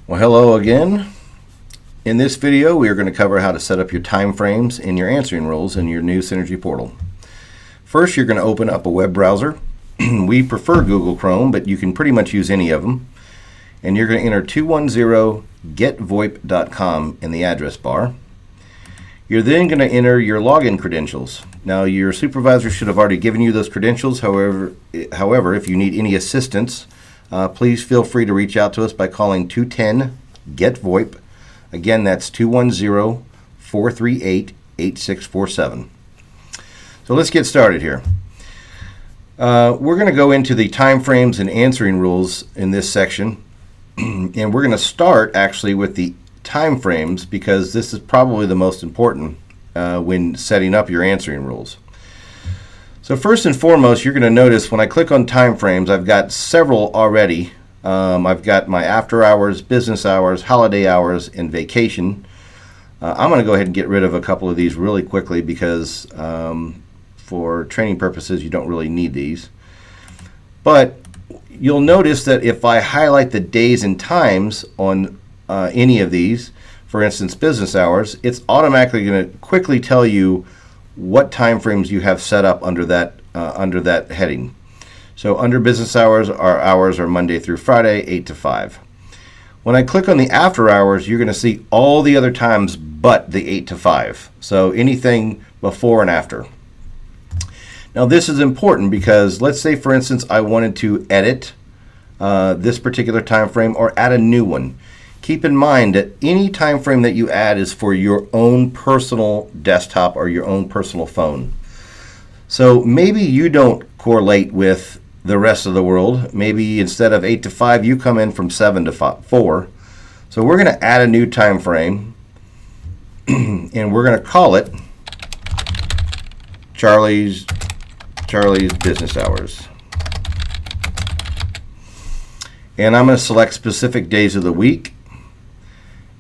Well, hello again. In this video, we are going to cover how to set up your time frames and your answering rules in your new Synergy portal. First, you're going to open up a web browser. We prefer Google Chrome, but you can pretty much use any of them. And you're going to enter 210getvoip.com in the address bar. You're then going to enter your login credentials. Now, your supervisor should have already given you those credentials. However, if you need any assistance, please feel free to reach out to us by calling 210-GET-VoIP. Again, that's 210-438-8647. So let's get started here. We're going to go into the time frames and answering rules in this section. And we're going to start actually with the time frames because this is probably the most important when setting up your answering rules. So first and foremost, you're going to notice when I click on time frames, I've got several already. I've got my after hours, business hours, holiday hours, and vacation. I'm going to go ahead and get rid of a couple of these really quickly because for training purposes, you don't really need these. But you'll notice that if I highlight the days and times on any of these, for instance, business hours, it's automatically going to quickly tell you what time frames you have set up under that heading. So under business hours, our hours are Monday through Friday, 8 to 5. When I click on the after hours, you're going to see all the other times but the 8 to 5. So anything before and after. Now this is important because let's say, for instance, I wanted to edit this particular time frame or add a new one. Keep in mind that any time frame that you add is for your own personal desktop or your own personal phone. So maybe you don't correlate with the rest of the world. Maybe instead of 8 to 5, you come in from 7 to 4. So we're going to add a new time frame, and we're going to call it Charlie's business hours. And I'm going to select specific days of the week.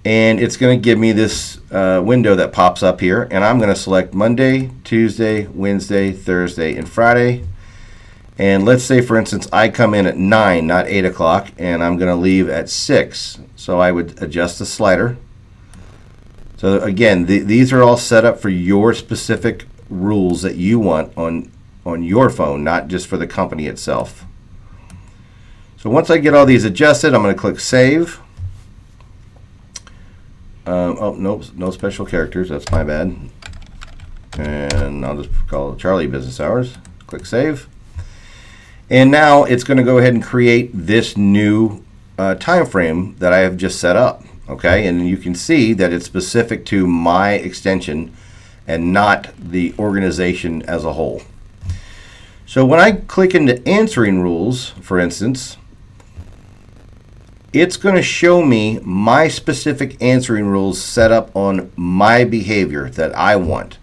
And it's going to give me this window that pops up here. And I'm going to select Monday, Tuesday, Wednesday, Thursday, and Friday. And let's say, for instance, I come in at 9, not 8 o'clock, and I'm going to leave at 6. So I would adjust the slider. So again, these are all set up for your specific rules that you want on your phone, not just for the company itself. So once I get all these adjusted, I'm going to click Save. No special characters. That's my bad. And I'll just call it Charlie Business Hours. Click Save. And now it's going to go ahead and create this new time frame that I have just set up. Okay, and you can see that it's specific to my extension and not the organization as a whole. So when I click into answering rules, for instance, it's going to show me my specific answering rules set up on my behavior that I want.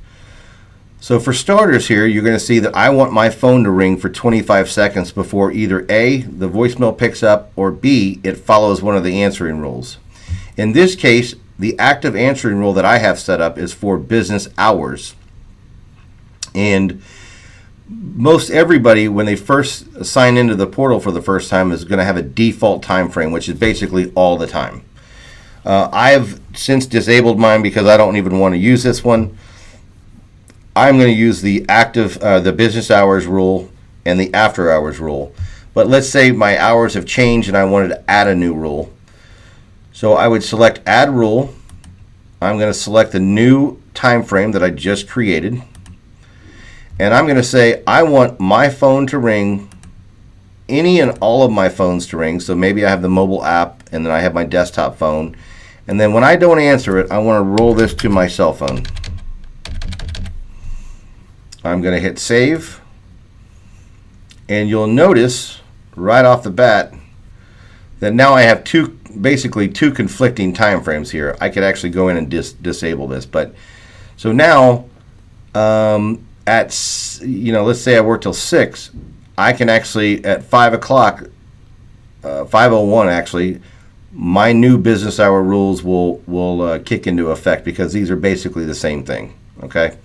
So for starters here, you're going to see that I want my phone to ring for 25 seconds before either A, the voicemail picks up, or B, it follows one of the answering rules. In this case, the active answering rule that I have set up is for business hours. And most everybody, when they first sign into the portal for the first time, is going to have a default time frame, which is basically all the time. I've since disabled mine because I don't even want to use this one. I'm going to use the the business hours rule and the after hours rule. But let's say my hours have changed and I wanted to add a new rule. So I would select Add Rule. I'm going to select the new time frame that I just created. And I'm going to say I want my phone to ring, any and all of my phones to ring. So maybe I have the mobile app and then I have my desktop phone. And then when I don't answer it, I want to roll this to my cell phone. I'm going to hit Save. And you'll notice right off the bat that now I have basically two conflicting time frames here. I could actually go in and disable this. But so now let's say I work till 6, I can actually at 5 o'clock, 5:01 actually, my new business hour rules will kick into effect because these are basically the same thing. Okay,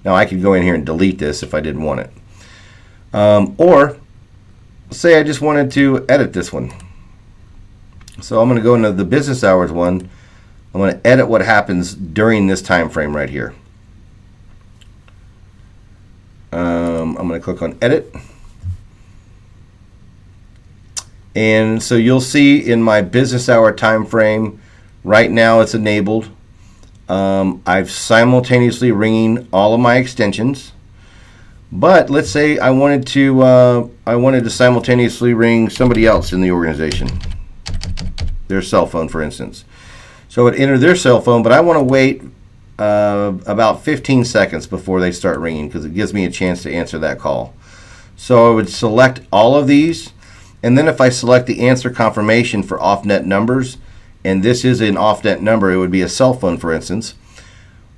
now I could go in here and delete this if I didn't want it, or say I just wanted to edit this one. So I'm going to go into the business hours one. I'm going to edit what happens during this time frame right here. I'm going to click on edit. And so you'll see in my business hour time frame, right now it's enabled. I've simultaneously ringing all of my extensions. But let's say I wanted to simultaneously ring somebody else in the organization, their cell phone, for instance. So it enter their cell phone, but I want to wait about 15 seconds before they start ringing because it gives me a chance to answer that call. So I would select all of these, and then if I select the answer confirmation for off-net numbers, and this is an off-net number, it would be a cell phone, for instance.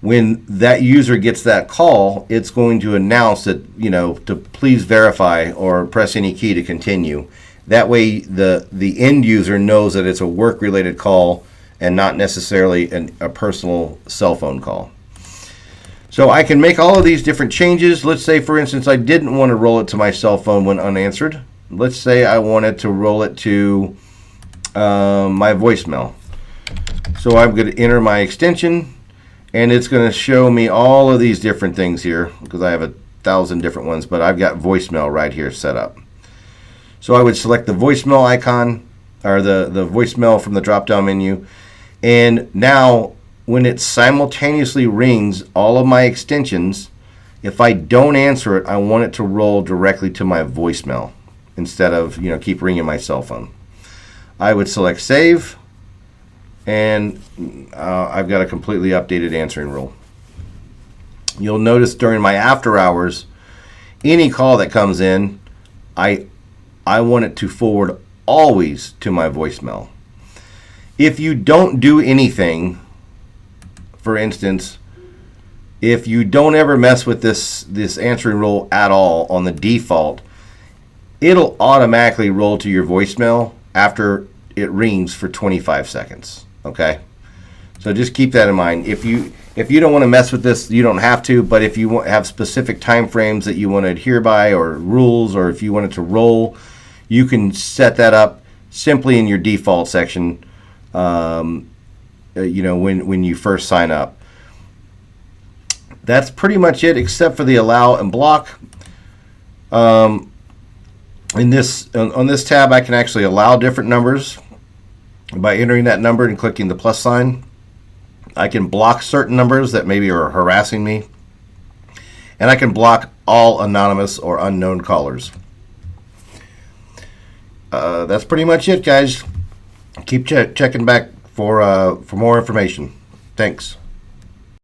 When that user gets that call, it's going to announce that, to please verify or press any key to continue. That way the end user knows that it's a work-related call and not necessarily a personal cell phone call. So I can make all of these different changes. Let's say, for instance, I didn't want to roll it to my cell phone when unanswered. Let's say I wanted to roll it to my voicemail. So I'm going to enter my extension, and it's going to show me all of these different things here because I have 1,000 different ones, but I've got voicemail right here set up. So I would select the voicemail icon or the voicemail from the drop-down menu, and now when it simultaneously rings all of my extensions, if I don't answer it, I want it to roll directly to my voicemail instead of keep ringing my cell phone. I would select save, and I've got a completely updated answering rule. You'll notice during my after hours, any call that comes in, I want it to forward always to my voicemail. If you don't do anything, for instance, if you don't ever mess with this answering rule at all on the default, it'll automatically roll to your voicemail after it rings for 25 seconds. Okay, so just keep that in mind. If you don't want to mess with this, you don't have to. But if you have specific time frames that you want to adhere by, or rules, or if you want it to roll, you can set that up simply in your default section. When you first sign up. That's pretty much it, except for the allow and block. On this tab, I can actually allow different numbers by entering that number and clicking the plus sign. I can block certain numbers that maybe are harassing me, and I can block all anonymous or unknown callers. That's pretty much it, guys. Keep checking back for more information. Thanks.